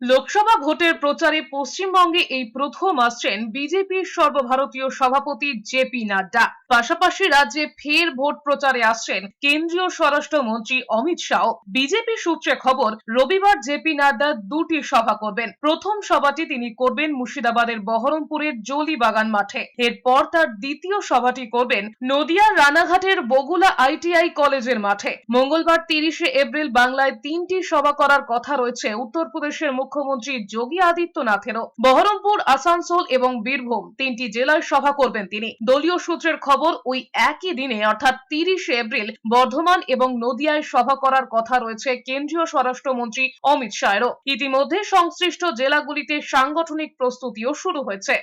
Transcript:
লোকসভা ভোটের প্রচারে পশ্চিমবঙ্গে এই প্রথম আসছেন বিজেপির সর্বভারতীয় সভাপতি জেপি নাড্ডা। পাশাপাশি রাজ্যে ফের ভোট প্রচারে আসছেন কেন্দ্রীয় স্বরাষ্ট্রমন্ত্রী অমিত শাহ। বিজেপি সূত্রে খবর, রবিবার জেপি নাড্ডা দুটি সভা করবেন। প্রথম সভাটি তিনি করবেন মুর্শিদাবাদের বহরমপুরের জলিবাগান মাঠে। এরপর তার দ্বিতীয় সভাটি করবেন নদিয়ার রানাঘাটের বগুলা ITI কলেজের মাঠে। মঙ্গলবার 30শে এপ্রিল বাংলায় তিনটি সভা করার কথা রয়েছে উত্তরপ্রদেশের মুখ্যমন্ত্রী যোগী আদিত্যনাথেরও। বহরমপুর, আসানসোল এবং বীরভূম তিনটি জেলায় সভা করবেন তিনি। দলীয় সূত্রের খবর, ওই একই দিনে অর্থাৎ 30শে এপ্রিল বর্ধমান এবং নদিয়ায় সভা করার কথা রয়েছে কেন্দ্রীয় স্বরাষ্ট্রমন্ত্রী অমিত শাহেরও। ইতিমধ্যে সংশ্লিষ্ট জেলাগুলিতে সাংগঠনিক প্রস্তুতিও শুরু হয়েছে।